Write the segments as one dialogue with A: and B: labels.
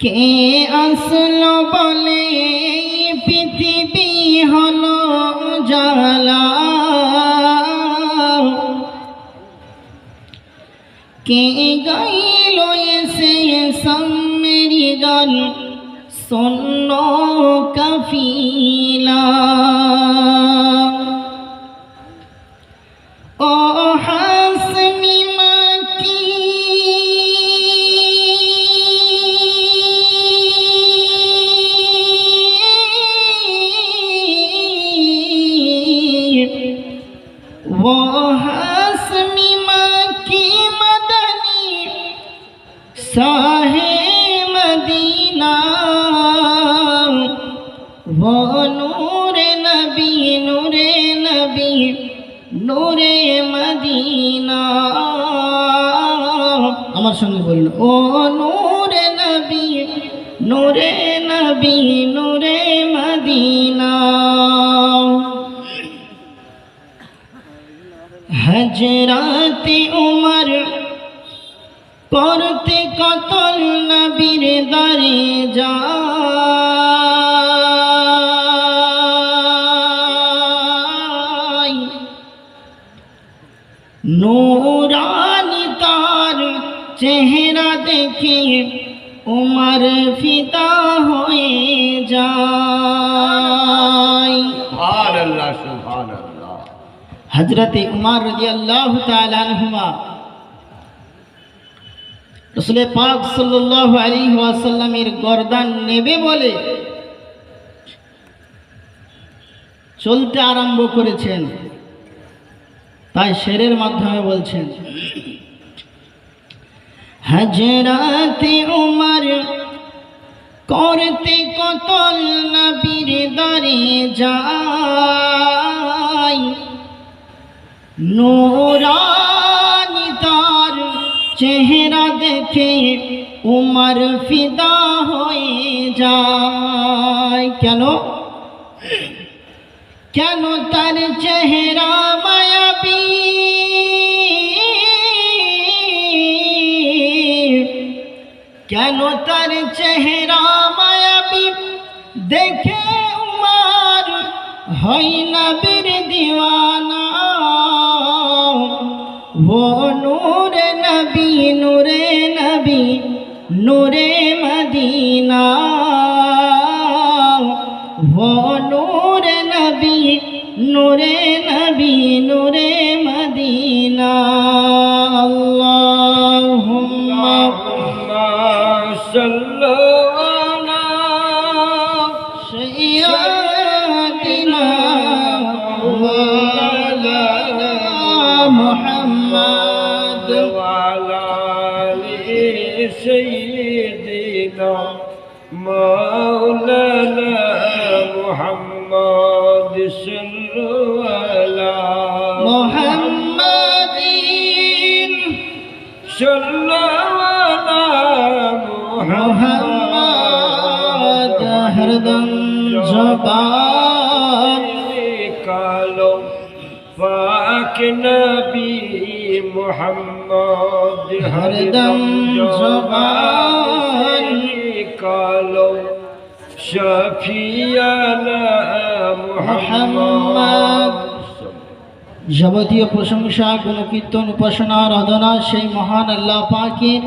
A: কে আসলো বলে পৃথিবী হলো জালা, কে গাইল এসে সামেরি গান শোনো কাফিলা। ও হাসমি মাকি वो हासमी माकी मदनी साहे मदीना, वो नूरे नबी नूरे नबी नूरे मदीना। আমার সঙ্গে বলুন, ও নূরে নবী নূরে নবী নূরে মদিনা। হজরতে উমর করতে কতল নবীর দরে যায়, নূরানি তার চেহারা দেখে উমর ফিদা হয়ে যায়।
B: সুবহানাল্লাহ সুবহানাল্লাহ।
A: হযরতে উমর রাদিয়াল্লাহু তাআলা আনহুমা রাসূল পাক সাল্লাল্লাহু আলাইহি ওয়াসাল্লামের গর্দান নেবে বলে চলতে আরম্ভ করেছেন, তাই শেরের মাধ্যমে বলছেন, হযরতে উমর করতে কতল নবীর দরে যায়, নূরানি তার চেহারা দেখে উমর ফিদা হয়ে যায়। কেন কেন তার চেহারা মায়াবী, কেন তার চেহারা মায়াবী দেখে উমর হয় নবীর দিওয়ানা। वो नूरे नबी नूरे नबी नूरे मदीना, वो नूरे नबी नूरे नबी नूरे मदीना। अल्लाहुम्मा
B: सल्लु अला
A: सय्यदिना मुहम्मद
B: वाला सय्यदिना मौलाना मुहम्मद सल्लु अला
A: मुहम्मदीन
B: सल्लु अला
A: मुहम्मद हरदम ज़बान
B: कालो पाक नबी मुहम्मद
A: हरदम ज़बान
B: कालो शफियाना मुहम्मद।
A: যাবতীয় প্রশংসা গুণ কীর্তন উপাসনা আরাধনা সেই মহান আল্লাহ পাকের,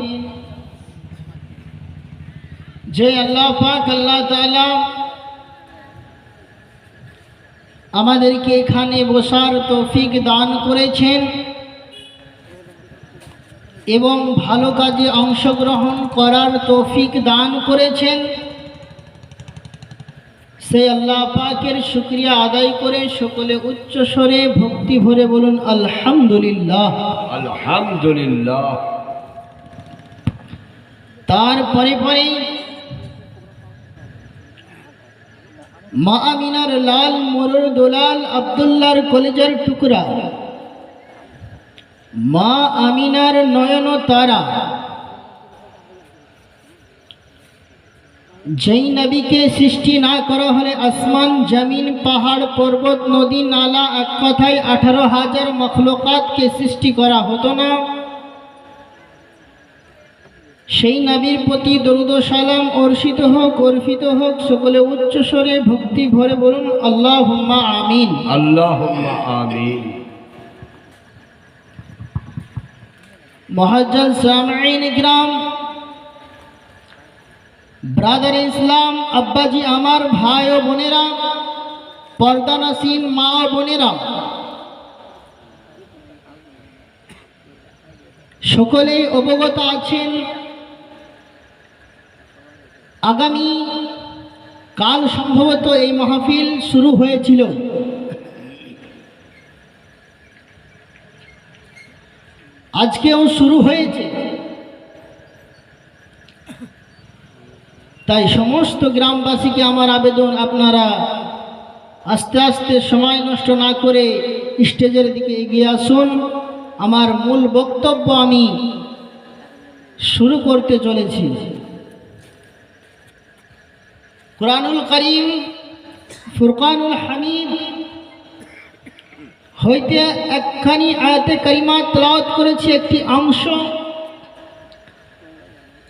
A: যে আল্লাহ পাক আল্লাহ তাআলা আমাদেরকে এখানে বসার তৌফিক দান করেছেন এবং ভালো কাজে অংশগ্রহণ করার তৌফিক দান করেছেন। সেই আল্লাহ পাকের শুকরিয়া আদায় করে সকলে উচ্চ স্বরে ভক্তি ভরে বলুন আলহামদুলিল্লাহ
B: আলহামদুলিল্লাহ।
A: তারপরে পরে মা আমিনার লাল মোরর দোলাল আব্দুল্লাহর কলেজার টুকরা, মা আমিনার নয়ন তারা, যেই নবীকে সৃষ্টি না করা হলে আসমান জমিন পাহাড় পর্বত নদী নালা এক কথায় 18,000 মখলুকাতকে সৃষ্টি করা হতো না। সেই নবীর প্রতি দরুদ ও সালাম অর্ষিত হোক অর্পিত হোক। সকলে উচ্চ স্বরে ভক্তি ভরে বলুন আল্লাহুম্মা আমিন।
B: আল্লাহুম্মা আমিন।
A: মুআজ্জাজ সামিঈন ইকরাম, ব্রাদার ইসলাম, আব্বাজি আমার, ভাই ও বোনেরা, পর্দানাসীন মা ও বোনেরা, সকলেই অবগত আছেন আগামী কাল সম্ভবত এই মাহফিল শুরু হয়েছিল। আজকেও শুরু হয়েছে। তাই সমস্ত গ্রামবাসীকে আমার আবেদন, আপনারা আস্তে আস্তে সময় নষ্ট না করে স্টেজের দিকে এগিয়ে আসুন। আমার মূল বক্তব্য আমি শুরু করতে চলেছি। কুরআনুল কারীম ফুরকানুল হামিদ হইতে একখানি আয়াতে কারিমা তেলাওয়াত করেছি, একটি অংশ।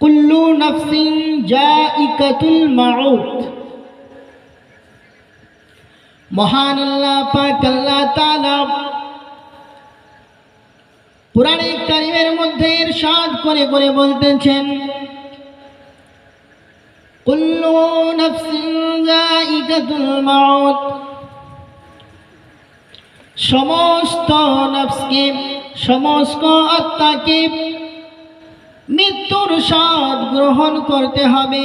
A: কুল্লু নাফসিন জাইকাতুল মাউত। মহান আল্লাহ পাক আল্লাহ তাআলা কুরআনে কারীমের মধ্যে ইরশাদ করে করে বলতেছেন, কুল্লু নাফসিন জাইকাতুল মাউত। সমস্ত নফসকে, সমস্ত আত্মাকে মৃত্যুর স্বাদ গ্রহণ করতে হবে,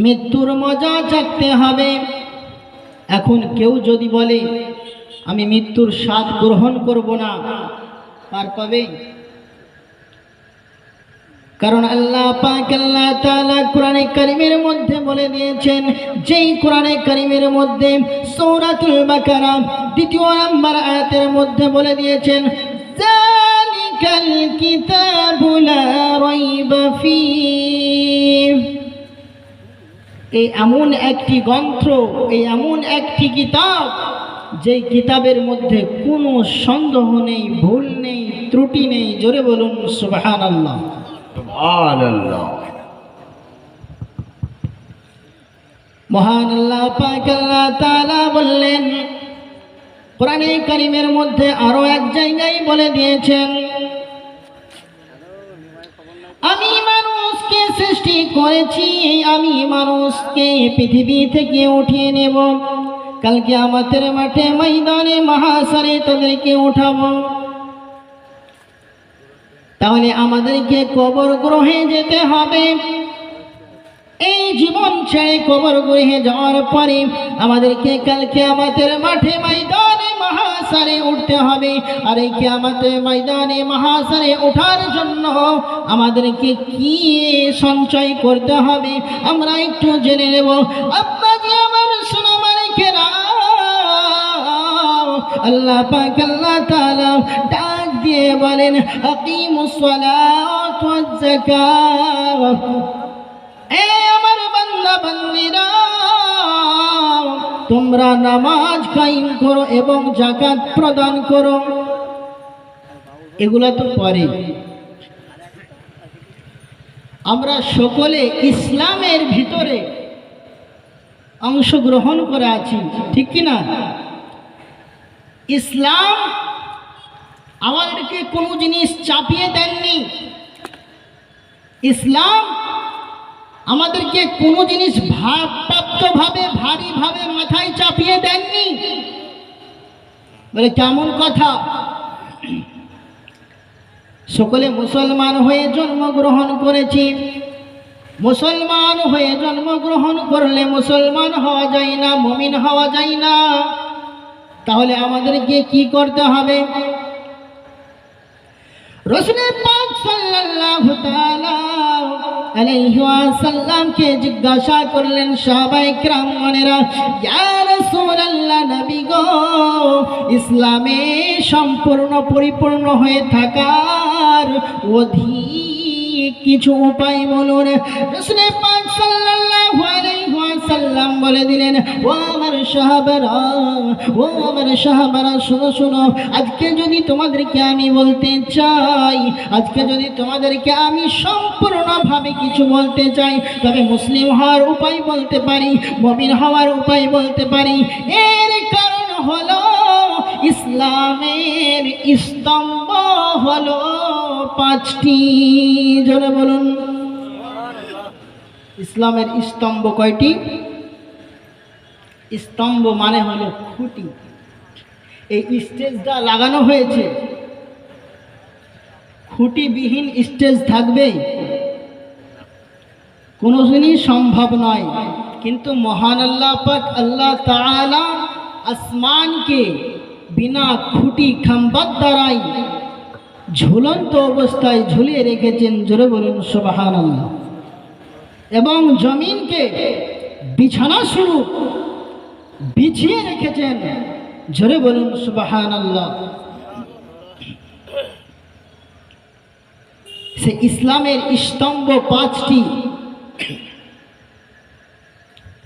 A: মৃত্যুর মজা চাখতে হবে। এখন কেউ যদি বলে আমি মৃত্যুর স্বাদ গ্রহণ করব না, পার পাবে? কারণ আল্লাহ পাক আল্লাহ তাআলা কোরআনে কারীমের মধ্যে বলে দিয়েছেন, যেই কোরআনে কারীমের মধ্যে সূরাতুল বাকারা ২য় নম্বর আয়াতের মধ্যে বলে দিয়েছেন, যালিকাল কিতাবু লা রাইবা ফীহ। এই এমন একটি গ্রন্থ, এই এমন একটি কিতাব, যেই কিতাবের মধ্যে কোনো সন্দেহ নেই, ভুল নেই, ত্রুটি নেই। জোরে বলুন সুবহানাল্লাহ।
B: সুবহানাল্লাহ।
A: মহান আল্লাহ পাক আল্লাহ তাআলা বললেন কোরআনে কারীমের মধ্যে আরো এক জায়গায় বলে দিয়েছেন, আমি মানুষকে সৃষ্টি করেছি, আমি মানুষকে পৃথিবী থেকে উঠিয়ে নেব, কালকে আমাদের মাঠে ময়দানে মহাশরে তাদেরকে উঠাবো। তাহলে আমাদেরকে কবর গ্রহে যেতে হবে। এই জীবন ছেড়ে কবর গ্রহে যাওয়ার পরে আমাদেরকে কালকে আমাদের মাঠে ময়দানে মহাশরে উঠতে হবে। আর এই কিয়ামতের ময়দানে মহাশরে ওঠার জন্য আমাদেরকে কি সঞ্চয় করতে হবে আমরা একটু জেনে নেব। আব্বাজি আমার সোনা মালিকেরা, আল্লাহ পাক আল্লাহ তাআলা ডাক দিয়ে বলেন, আকিমুস সালাত ওয়াজ যাকাত। এ আমার বান্দা বান্দীরা, তোমরা নামাজ কায়েম করো এবং যাকাত প্রদান করো। এগুলা তো পরে। আমরা সকলে ইসলামের ভিতরে অংশগ্রহণ করে আছি, ঠিক কি না? ইসলাম আমাদেরকে কোনো জিনিস চাপিয়ে দেননি। ইসলাম আমাদেরকে কোনো জিনিস ভাবপ্রাপ্তভাবে ভারীভাবে মাথায় চাপিয়ে দেননি। বলে কেমন কথা? সকলে মুসলমান হয়ে জন্মগ্রহণ করেছি। মুসলমান হয়ে জন্মগ্রহণ করলে মুসলমান হওয়া যায় না, মুমিন হওয়া যায় না। তাহলে আমাদেরকে কি করতে হবে? রাসূল পাক সাল্লাল্লাহু তাআলা আলাইহি ওয়াসাল্লামকে জিজ্ঞাসা করলেন সাহাবায়ে কিরামগণেরা, ইয়া রাসূলুল্লাহ, নবী গো, ইসলামে সম্পূর্ণ পরিপূর্ণ হয়ে থাকার অধিক কিছু উপায় বলুন। রাসূল পাক সাল্লাল্লাহু আলাইহি ওয়াসাল্লাম বলে দিলেন, ও আমার সাহাবারা, ও আমার সাহাবারা, শোনো শোনো, আজকে যদি তোমাদেরকে আমি বলতে চাই, আজকে যদি তোমাদেরকে আমি সম্পূর্ণভাবে কিছু বলতে চাই, তবে মুসলিম হওয়ার উপায় বলতে পারি, মুমিন হওয়ার উপায় বলতে পারি। এর কারণ হলো ইসলামের স্তম্ভ হলো 5টি। জোরে বলুন, ইসলামের স্তম্ভ কয়টি? স্তম্ভ মানে হলো খুঁটি। এই স্টেজটা লাগানো হয়েছে, খুঁটিবিহীন স্টেজ থাকবে কোনোদিনই সম্ভব নয়। কিন্তু মহান আল্লাহ পাক আল্লাহ তাআলা আসমানকে বিনা খুঁটি খাম্বার দ্বারাই ঝুলন্ত অবস্থায় ঝুলিয়ে রেখেছেন। জোরে বলুন সুবহানাল্লাহ। এবং জমিনকে বিছানা স্বরূপ বিছিয়ে রেখেছেন। জোরে বলুন সুবহানাল্লাহ। সে ইসলামের স্তম্ভ 5টি।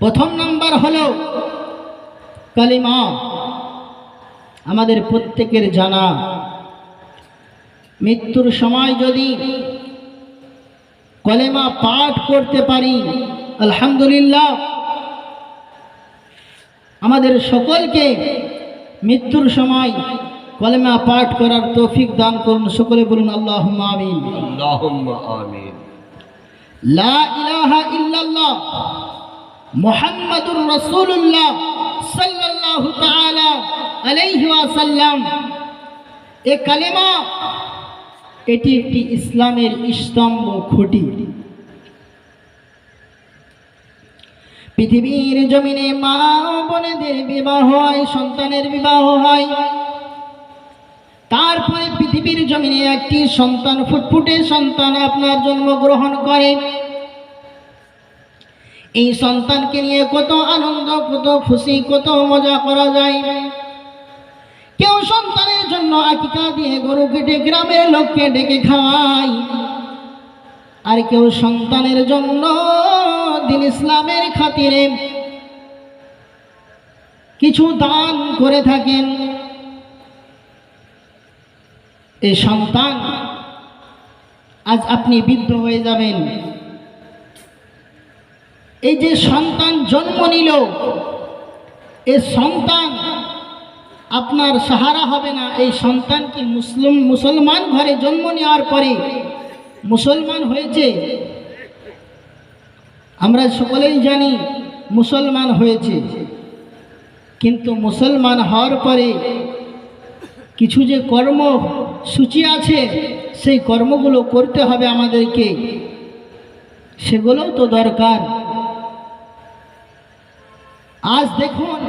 A: প্রথম নাম্বার হলো কালিমা। আমাদের প্রত্যেকের জানা, মৃত্যুর সময় যদি কলেমা পাঠ করতে পারি আলহামদুলিল্লাহ। আমাদের সকলকে মৃত্যুর সময় কলেমা পাঠ করার তৌফিক দান করুন। সকলে বলুন আল্লাহুম্মা আমিন।
B: আল্লাহুম্মা আমিন।
A: লা ইলাহা ইল্লাল্লাহ মুহাম্মাদুর রাসূলুল্লাহ সাল্লাল্লাহু তাআলা আলাইহি ওয়াসাল্লাম। এই কালেমা এটি একটি ইসলামের স্তম্ভ, খুঁটি। পৃথিবীর জমিনে মা বোনেদের বিবাহ হয়, সন্তানের বিবাহ হয়, তারপরে পৃথিবীর জমিনে একটি সন্তান, ফুটফুটে সন্তান আপনার জন্মগ্রহণ করে। এই সন্তানকে নিয়ে কত আনন্দ, কত খুশি, কত মজা করা যায়। কেউ সন্তানের জন্য আকিকা দিয়ে গরু কেটে গ্রামের লোককে ডেকে খাওয়ায়, আর কেউ সন্তানের জন্য দিন ইসলামের খাতিরে কিছু দান করে থাকেন। এই সন্তান, আজ আপনি বৃদ্ধ হয়ে যাবেন, এই যে সন্তান জন্ম নিল, এই সন্তান আপনার সাহারা হবে না। এই সন্তান কি মুসলমান ঘরে জন্ম নেওয়ার পরে মুসলমান হয়েছে? আমরা সকলেই জানি মুসলমান হয়েছে, কিন্তু মুসলমান হওয়ার পরে কিছু যে কর্মসূচি আছে, সেই কর্মগুলো করতে হবে আমাদেরকে, সেগুলোও তো দরকার। আজ দেখুন,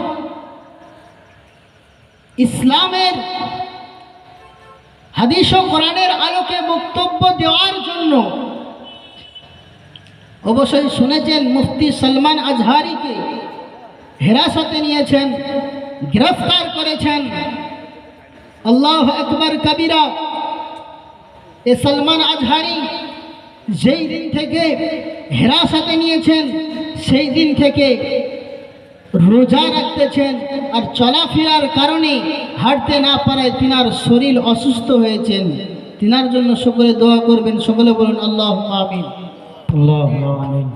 A: ইসলামের হাদিস ও কোরআনের আলোকে বক্তব্য দেওয়ার জন্য অবশ্যই শুনেছেন মুফতি সলমান আজহারিকে হেরাসতে নিয়েছেন, গ্রেফতার করেছেন। আল্লাহু আকবার কবিরা। এ সলমান আজহারি যেই দিন থেকে হেরাসতে নিয়েছেন, সেই দিন থেকে রোজা রাখতেছেন, আর চলাফেরার কারণে হাঁটতে না পারায় তিনার শরীর অসুস্থ হয়েছেন। তিনার জন্য সকলে দোয়া করবেন। সকলে বলুন আল্লাহুম্মা আমিন।
C: আল্লাহুম্মা আমিন।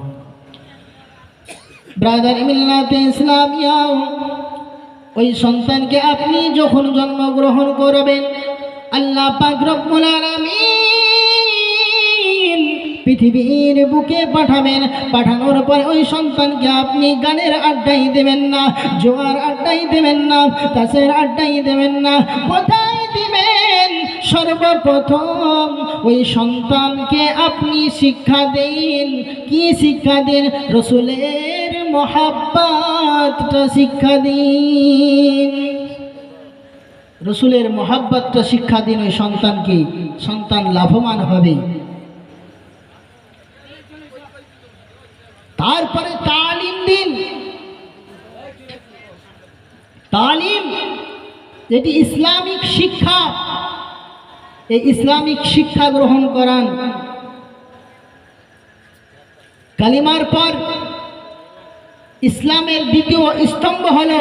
A: ব্রাদার মিল্লাতে ইসলামিয়া, ওই সন্তানকে আপনি যখন জন্মগ্রহণ করবেন, আল্লাহ পাক রব্বুল আলামিন পৃথিবীর বুকে পাঠাবেন। পাঠানোর পর ওই সন্তানকে আপনি গানের আড্ডাই দেবেন না, জোয়ার আড্ডাই দেবেন না, তাসের আড্ডাই দেবেন না। কোথায় দিবেন? সর্বপ্রথম ওই সন্তানকে আপনি শিক্ষা দেন। কি শিক্ষা দেন? রসুলের মহাব্বতটা শিক্ষা দিন। রসুলের মহাব্বতটা শিক্ষা দিন ওই সন্তানকে, সন্তান লাভবান হবে। তারপরে তালিম দিন। তালিম যেটি ইসলামিক শিক্ষা, এই ইসলামিক শিক্ষা গ্রহণ করান। কালিমার পর ইসলামের দ্বিতীয় স্তম্ভ হলো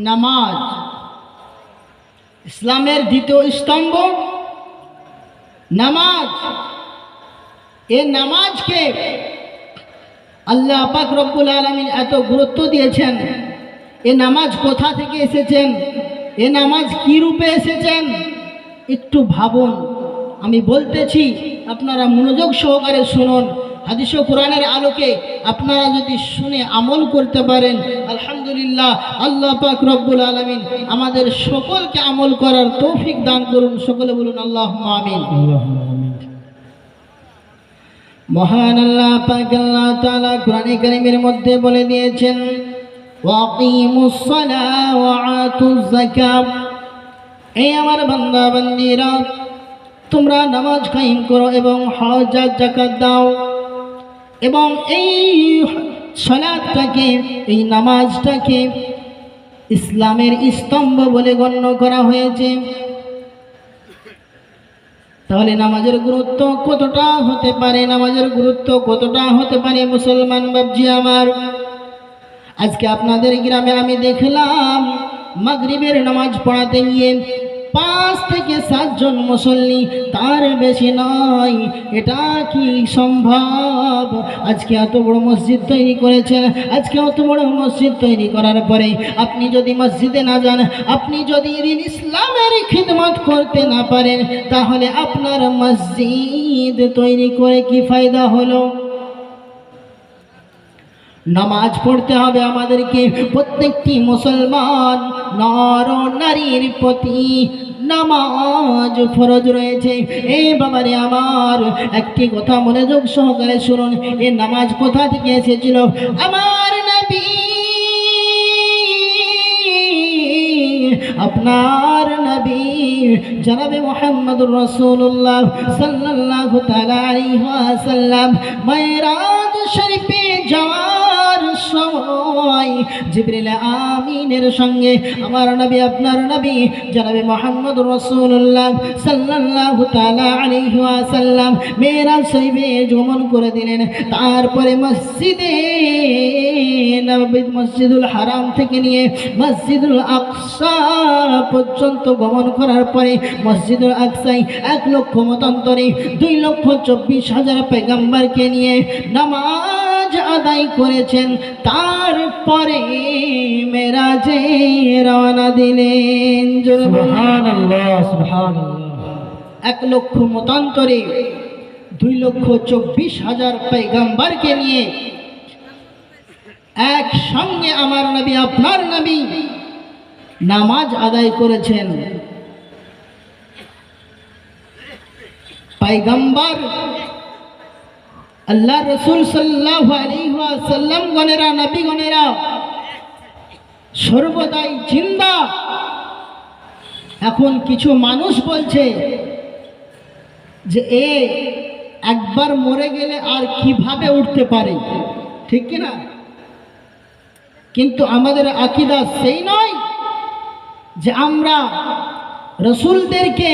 A: নামাজ। ইসলামের দ্বিতীয় স্তম্ভ নামাজ। এই নামাজকে আল্লাহ পাক রব্বুল আলামিন এত গুরুত্ব দিয়েছেন। এ নামাজ কোথা থেকে এসেছেন, এ নামাজ কি রূপে এসেছেন, একটু ভাবুন। আমি বলতেছি, আপনারা মনোযোগ সহকারে শুনুন। হাদিস ও কোরআনের আলোকে আপনারা যদি শুনে আমল করতে পারেন, আলহামদুলিল্লাহ, আল্লাহ পাক রব্বুল আলামিন আমাদের সকলকে আমল করার তৌফিক দান করুন। সকলে বলুন আল্লাহুম্মা আমিন।
C: আল্লাহুম্মা আমিন।
A: মহান আল্লাহ পাক আল্লাহ তাআলা কোরআনে কারীমের মধ্যে বলে দিয়েছেন, ওয়াকিমুস সালাহ ওয়া আতুজ যাকাত। এই আমার বান্দা বান্দীরা, তোমরা নামাজ কায়েম করো এবং হজ আর যাকাত দাও। এবং এই সালাতটাকে, এই নামাজটাকে ইসলামের স্তম্ভ বলে গণ্য করা হয়েছে। তাহলে নামাজের গুরুত্ব কতটা হতে পারে, নামাজের গুরুত্ব কতটা হতে পারে মুসলমান বাবজি আমার। আজকে আপনাদের গ্রামে আমি দেখলাম মাগরিবের নামাজ পড়াতে গিয়ে 5 থেকে 7 জন মুসল্লি, তার বেশি নয়। এটা কি সম্ভব? আজকে এত বড় মসজিদ তৈরি করেছেন, আজকে এত বড় মসজিদ তৈরি করার পরে আপনি যদি মসজিদে না যান, আপনি যদি দিন ইসলামের খিদমত করতে না পারেন, তাহলে আপনার মসজিদ তৈরি করে কি ফায়দা হলো? নামাজ পড়তে হবে আমাদেরকে। প্রত্যেকটি মুসলমান নর নারীর প্রতি নামাজ ফরজ রয়েছে। এই বাবারে আমার, একটি কথা মনোযোগ সহকারে শুনুন। এই নামাজ কোথা থেকে এসেছিল? আমার নবী, আপনার নবী জনাবে মুহাম্মদুর রাসূলুল্লাহ সাল্লাল্লাহু তাআলা আলাইহি ওয়াসাল্লাম মিরাজ শরীফে যাওয়ার সময় জিবরিল আমিনের সঙ্গে আমার নবী, আপনার নবী জনাবে মুহাম্মদুর রাসূলুল্লাহ সাল্লাল্লাহু তাআলা আলাইহি ওয়াসাল্লাম মিরাজ শরীফে গমন করে দিলেন। তারপরে মসজিদে নববী, মসজিদুল হারাম থেকে নিয়ে মসজিদুল আকসা পর্যন্ত গমন করার পরে মসজিদুল আকসায় 1 লক্ষ মতান্তরে 2,24,000 পয়গম্বরকে নিয়ে নামাজ আদায় করেছেন। তারপরে মেরাজে রওনা দিলেন।
C: সুবহানাল্লাহ, সুবহানাল্লাহ।
A: 1 লক্ষ মতান্তরে 2,24,000 পয়গম্বরকে নিয়ে একসঙ্গে আমার নবী, আপনার নবী নামাজ আদায় করেছেন। পয়গম্বর আল্লাহ রসুল সাল্লাল্লাহু আলাইহি ওয়াসাল্লাম গণেরা, নবী গণেরা সর্বদাই জিন্দা। এখন কিছু মানুষ বলছে যে এ একবার মরে গেলে আর কিভাবে উঠতে পারে, ঠিক কি না? কিন্তু আমাদের আকীদা সেই নয় যে আমরা রসুলদেরকে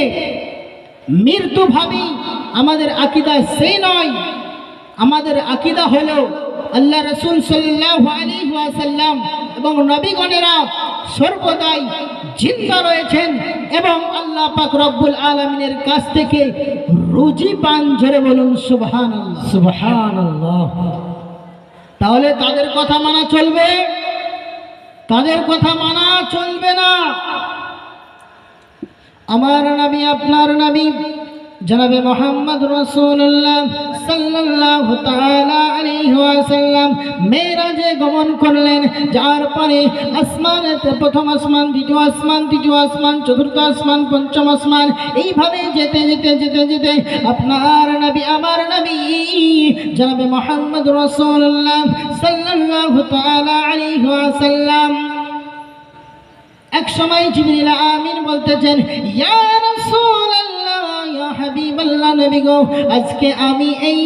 A: মৃত্যু ভাবি। আমাদের আকীদা সেই নয়। আমাদের আকীদা হলো আল্লাহ রসুল সাল্লাল্লাহু আলাইহি ওয়াসাল্লাম এবং নবীগণেরা সর্বদাই জিন্দা রয়েছেন এবং আল্লাহ পাক রব্বুল আলামিনের কাছ থেকে রুজি পান। জোরে বলুন সুবহানাল্লাহ,
C: সুবহানাল্লাহ।
A: তাহলে তাদের কথা মানা চলবে? তাদের কথা মানা চলবে না। আমার নবী, আপনার নবী জনাবে মুহাম্মদ রাসূলুল্লাহ সাল্লাল্লাহু তাআলা আলাইহি ওয়াসাল্লাম মেরাজে গমন করলেন। যার পরে আসমানেতে, প্রথম আসমান, দ্বিতীয় আসমান, তৃতীয় আসমান, চতুর্থ আসমান, পঞ্চম আসমান, এইভাবে যেতে যেতে যেতে যেতে আপনার নবী, আমার নবী জনাবে মুহাম্মদ রাসূলুল্লাহ সাল্লাল্লাহু তাআলা আলাইহি ওয়াসাল্লাম এক সময় জিবরিল আমিন বলতেছেন, ইয়া রাসূলুল্লাহ, ইয়া হাবিবাল্লাহ, নবী গো, আজকে আমি এই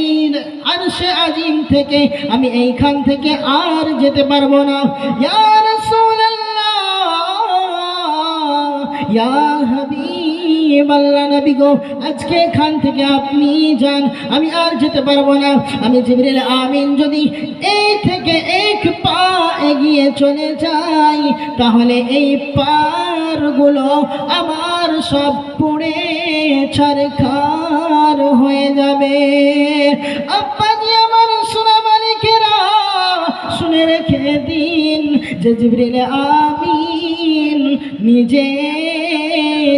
A: আরশে আজিম থেকে, আমি এইখান থেকে আর যেতে পারবো না। ইয়া রাসূলুল্লাহ, ইয়া হাবিব হাবিব আল্লাহ নবী গো, আজকে এখান থেকে আপনি যান, আমি আর যেতে পারবো না। আমি জিবরিল আমিন যদি এই থেকে এক পা এগিয়ে চলে যাই, তাহলে এই পারগুলো আমার সব পুড়ে ছারখার হয়ে যাবে। আব্বাজি আমার সোনা মালিকেরা, শুনে রেখে দিন যে জিবরিল আমিন নিজে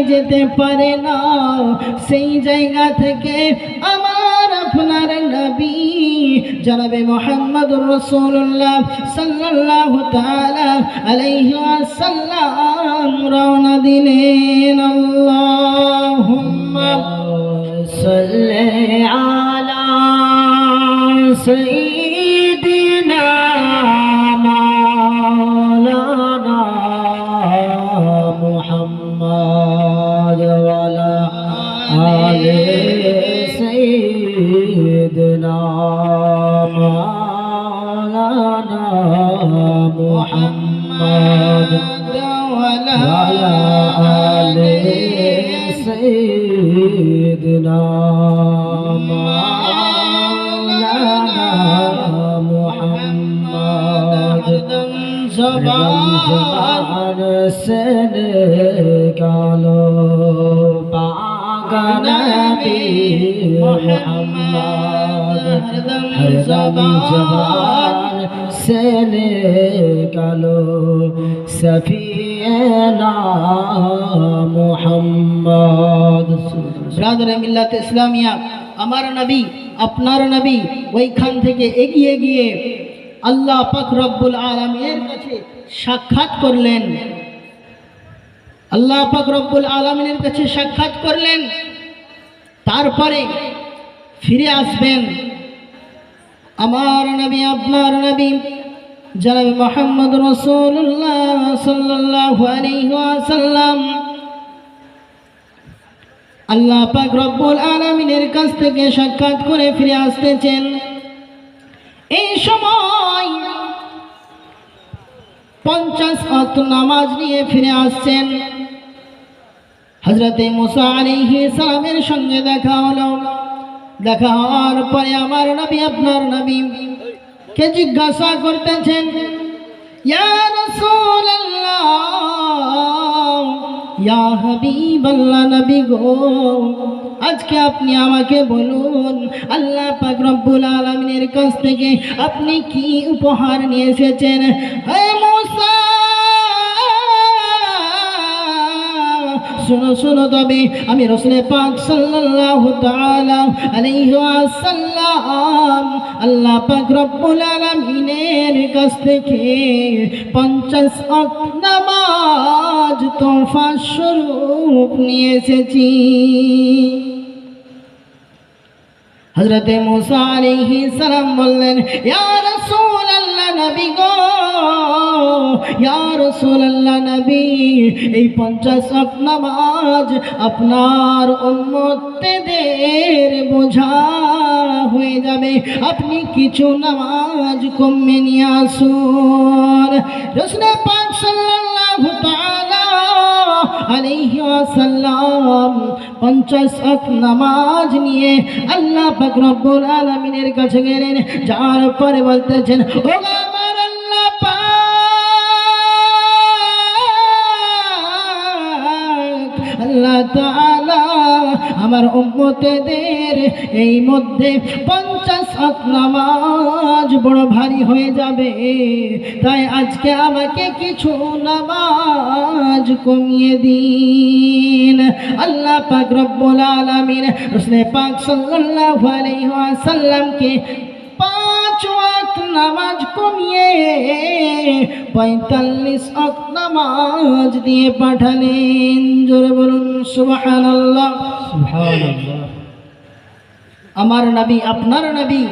A: যেতে পারে না, সেই জায়গা থেকে আমার আপনার নবী জনাবে মুহাম্মদুর রাসূলুল্লাহ সাল্লাল্লাহু তাআলা আলাইহি ওয়াসাল্লাম রওনা দিলেন। আল্লাহুম্মা
C: সাল্লি আলা সাইয়্যিদিনা মাওলানা মুহাম্মদ ওয়া আলা আলি সাইয়্যিদিনা মাওলানা মুহাম্মদ ওয়া আলা আলি সাইয়্যিদিনা মাওলানা মুহাম্মদ জবান से निकालो पाक नबी मुहम्मद, हरदम जबान से निकालो सफीना मुहम्मद।
A: ব্রাদার মিল্লাত ইসলামিয়া, আমার নবী আপনার নবী ওইখান থেকে এগিয়ে গিয়ে আল্লাহ পাক রব্বুল আলামিনের কাছে সাক্ষাৎ করলেন। আল্লাহ পাক রব্বুল আলামিনের কাছে সাক্ষাৎ করলেন, তারপরে ফিরে আসবেন। আমার নবী আপনার নবী জনাব মুহাম্মদ রাসূলুল্লাহ সাল্লাল্লাহু আলাইহি ওয়াসাল্লাম আল্লাহ পাক রব্বুল আলামিনের কাছ থেকে সাক্ষাৎ করে ফিরে আসতেছেন। এই সময় 50 ওয়াক্ত নামাজ নিয়ে ফিরে আসছেন। হযরতে মুসা আলাইহিস সালামের সঙ্গে দেখা হলো। দেখা হওয়ার পরে আমার নবী আপনার নবী কে জিজ্ঞাসা করতেছেন, ইয়া রাসূলুল্লাহ, ইয়া হাবিবাল্লাহ নবী গো, আজকে আপনি আমাকে বলুন আল্লাহ পাক রব্বুল আলামিনের কাছ থেকে আপনি কি উপহার নিয়ে এসেছেন। হে মুসা, শুনো শুনো, তবে আমি রাসূল পাক সাল্লাল্লাহু তাআলা আলাইহি ওয়াসাল্লাম আল্লাহ পাক রব্বুল আলামিনের কাছ থেকে 50 ওয়াক্ত নামাজ তোহফা স্বরূপ নিয়ে এসেছি। হযরতে মুসা আলাইহিস সালাম বললেন, ইয়া রাসূলুল্লাহ নবী গো, ইয়া রাসূলুল্লাহ নবী, এই 50 ওয়াক্ত নামাজ আপনার উম্মতদের বোঝা হয়ে যাবে, আপনি কিছু নামাজ কমে নিয়ে আসুন। রাসূল পাক সাল্লাল্লাহু তাআলা আলাইহি ওয়াসাল্লাম 50 ওয়াক্ত নামাজ নিয়ে আল্লাহ পাক রব্বুল আলামিনের কাছে গেলেন। যাওয়ার পরে বলতেছেন, ও আমার আল্লাহ পাক, আল্লাহ তাআলা আমার উম্মতদের এই মধ্যে 50 ওয়াক্ত নামাজ বড় ভারী হয়ে যাবে, তাই আজকে আমাকে কিছু নামাজ কমিয়ে দিন। আল্লাহ পাক রব্বুল আলামিন রাসূল পাক সাল্লাল্লাহু আলাইহি ওয়াসাল্লামকে 5 ওয়াক্ত নামাজ কমিয়ে 45 ওয়াক্ত নামাজ দিয়ে পাঠালেন। জোরে বলুন সুবহানাল্লাহ।
C: সুবহানাল্লাহ।
A: আমার নবী আপনার নবী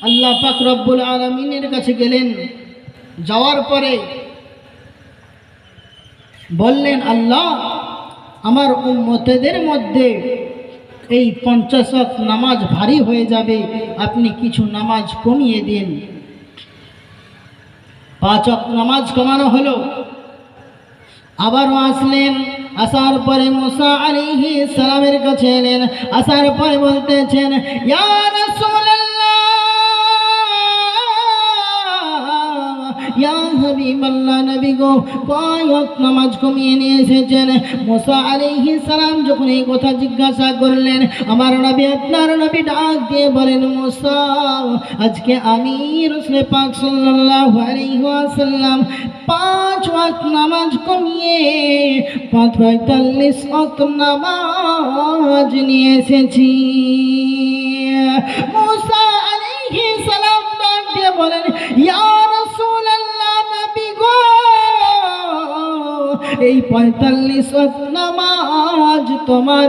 A: আল্লাহ পাক রব্বুল আলামিনের কাছে গেলেন। যাওয়ার পরে বললেন, আল্লাহ আমার উম্মতদের মধ্যে এই 50 ওয়াক্ত নামাজ ভারী হয়ে যাবে, আপনি কিছু নামাজ কমিয়ে দিন। 5 ওয়াক্ত নামাজ কমানো হলো। আবারও আসলেন। আসার পরে মুসা আলাইহিস সালামের কাছে এলেন। আসার পরে বলতেছেন, ইয়া রাসূলুল্লাহ, ইয়া হাবিবাল্লাহ, নবী গো, কয় ওয়াক্ত নামাজ কমিয়ে নিয়ে এসেছেন? মুসা আলাইহিস সালাম যখন এই কথা জিজ্ঞাসা করলেন, আমার নবী, আপনার নবী ডাক দিয়ে বলেন, মুসা, আজকে আমি রাসূল পাক সাল্লাল্লাহু আলাইহি ওয়াসাল্লাম 5 ওয়াক্ত নামাজ কমিয়ে 45 ওয়াক্ত নামাজ নিয়ে এসেছি। মুসা আলাইহিস সালাম ডাক দিয়ে বলেন, ইয়া রাসূলুল্লাহ, নবী গো, এই 45 ওয়াক্ত নামাজ তোমার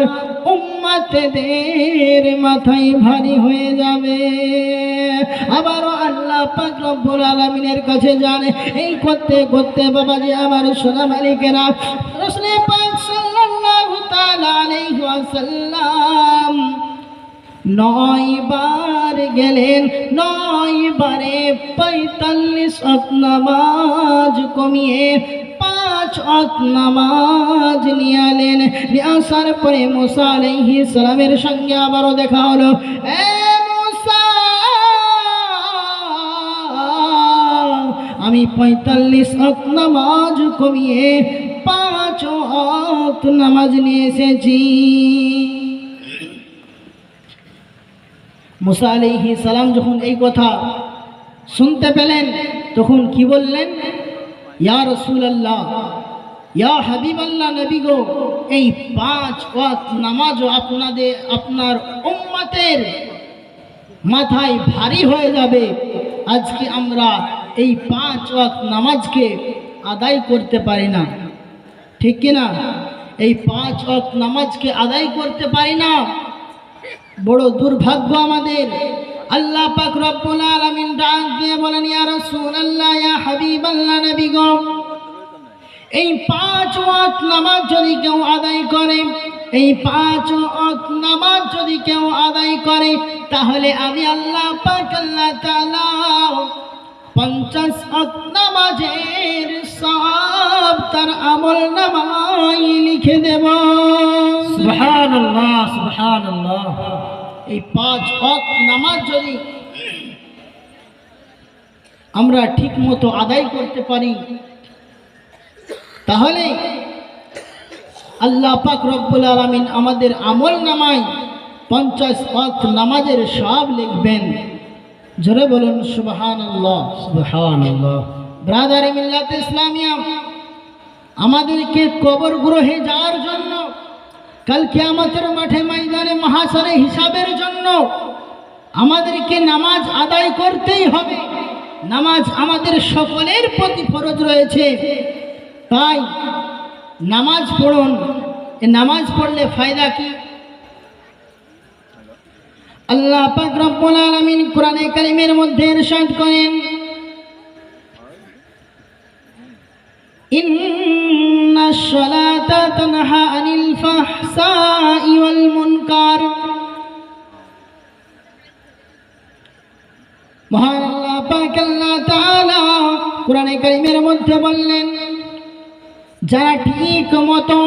A: উম্মতদের মাথায় ভারী হয়ে যাবে। আবারও আল্লাহ পাক রব্বুল আলামিনের কাছে যান। এই করতে করতে বাবাজি আমার সোনা মালিকেরা, রাসূল পাক সাল্লাল্লাহু তাআলা আলাইহি ওয়াসাল্লাম 9 বার গেলেন, 9 বারে 45 ওয়াক্ত নামাজ কমিয়ে 5 ওয়াক্ত নামাজ নিয়ে এলেন। নিয়ে আসার পরে মুসা আলাইহিস সালামের সঙ্গে আবারও দেখা হলো। এ মুসা, আমি 45 ওয়াক্ত নামাজ কমিয়ে 5 ওয়াক্ত নামাজ নিয়ে এসেছি। মুসা আলাইহিস সালাম যখন এই কথা শুনতে পেলেন, তখন কি বললেন? ইয়া রাসূলুল্লাহ, ইয়া হাবিবাল্লাহ, নবী গো, এই 5 ওয়াক্ত নামাজও আপনার উম্মতের মাথায় ভারী হয়ে যাবে। আজকে আমরা এই 5 ওয়াক্ত নামাজকে আদায় করতে পারি না, ঠিক কিনা? এই 5 ওয়াক্ত নামাজকে আদায় করতে পারি না, বড় দুর্ভাগ্য আমাদের। আল্লাহ পাক রব্বুল আলামিন ডাক দিয়ে বলেন, ইয়া রাসূলুল্লাহ, ইয়া হাবিবাল্লাহ, নবী গো, এই 5 ওয়াক্ত নামাজ যদি কেউ আদায় করে, এই 5 ওয়াক্ত নামাজ যদি কেউ আদায় করে, তাহলে আমি আল্লাহ পাক আল্লাহ তাআলা 50 ওয়াক্ত নামাজের সওয়াব তার আমলনামায় লিখে দেব।
C: সুবহানাল্লাহ, সুবহানাল্লাহ।
A: এই 5 ওয়াক্ত নামাজ যদি আমরা ঠিক মতো আদায় করতে পারি, তাহলে আল্লাহ পাক রব্বুল আলামিন আমাদের আমলনামায় 50 ওয়াক্ত নামাজের সওয়াব লিখবেন। জোরে বলুন সুবহানাল্লাহ,
C: সুবহানাল্লাহ।
A: ব্রাদার মিল্লাত ইসলামিয়া, আমাদেরকে কবর গ্রহে যাওয়ার জন্য, কাল কিয়ামতের মাঠে ময়দানে মাহশারে হিসাবের জন্য আমাদেরকে নামাজ আদায় করতেই হবে। নামাজ আমাদের সকলের প্রতি ফরজ রয়েছে। তাই নামাজ পড়ুন। এই নামাজ পড়লে ফায়দা কি? আল্লাহ পাক রব্বুল আলামিন কোরআনে কারীমের মধ্যে ইরশাদ করেন, ইন্নাশ সালাতা তানহা আনিল ফাহশাই ওয়াল মুনকার। মহান আল্লাহ পাক আল্লাহ তাআলা কোরআনে কারীমের মধ্যে বললেন, যারা ঠিক মতো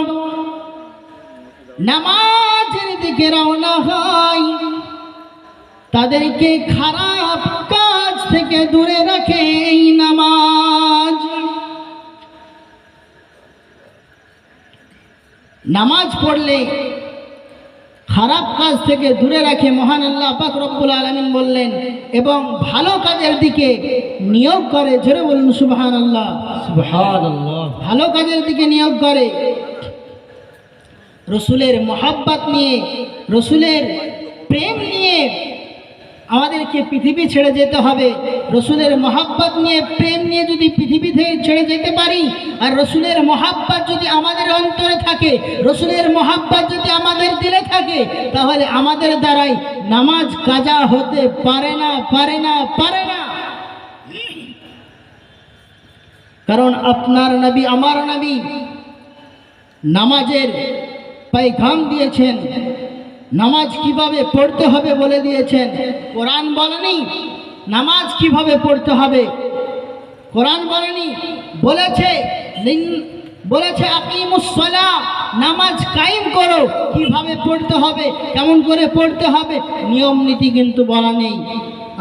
A: নামাজের দিকে রওনা হয়, তাদেরকে খারাপ কাজ থেকে দূরে রাখে এই নামাজ। নামাজ পড়লে খারাপ কাজ থেকে দূরে রাখে মহান আল্লাহ পাক রব্বুল আলামিন বললেন, এবং ভালো কাজের দিকে নিয়োগ করে। জোরে বলুন সুবহানাল্লাহ,
C: সুবহানাল্লাহ।
A: ভালো কাজের দিকে নিয়োগ করে। রসুলের মহাব্বত নিয়ে, রসুলের প্রেম নিয়ে আমাদেরকে পৃথিবী ছেড়ে যেতে হবে। রসুলের মহাব্বত নিয়ে, প্রেম নিয়ে যদি পৃথিবী থেকে ছেড়ে যেতে পারি, আর রসুলের মহাব্বত যদি আমাদের অন্তরে থাকে, রসুলের মহাব্বত যদি আমাদের দিলে থাকে, তাহলে আমাদের দ্বারাই নামাজ কাজা হতে পারে না, পারে না, পারে না। কারণ আপনার নবী, আমার নবী নামাজের পায়গাম দিয়েছেন, নামাজ কিভাবে পড়তে হবে বলে দিয়েছেন। কোরআন বলেনি নামাজ কিভাবে পড়তে হবে, কোরআন বলেনি, বলেছে আকিমুস সালাহ নামাজ কায়েম করো, কিভাবে পড়তে হবে, কেমন করে পড়তে হবে, নিয়ম নীতি কিন্তু বলা নেই।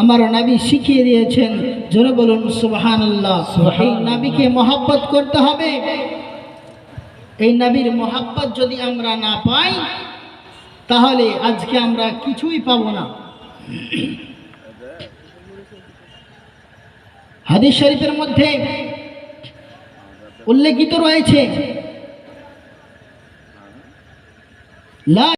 A: আমার নবী শিখিয়ে দিয়েছেন। জোরে বলুন সুবহানাল্লাহ। এই নবীকে মহব্বত করতে হবে। এই নবীর মহব্বত যদি আমরা না পাই, তাহলে আজকে আমরা কিছুই পাবো না। হাদিস শরীফের মধ্যে উল্লেখিত রয়েছে, লা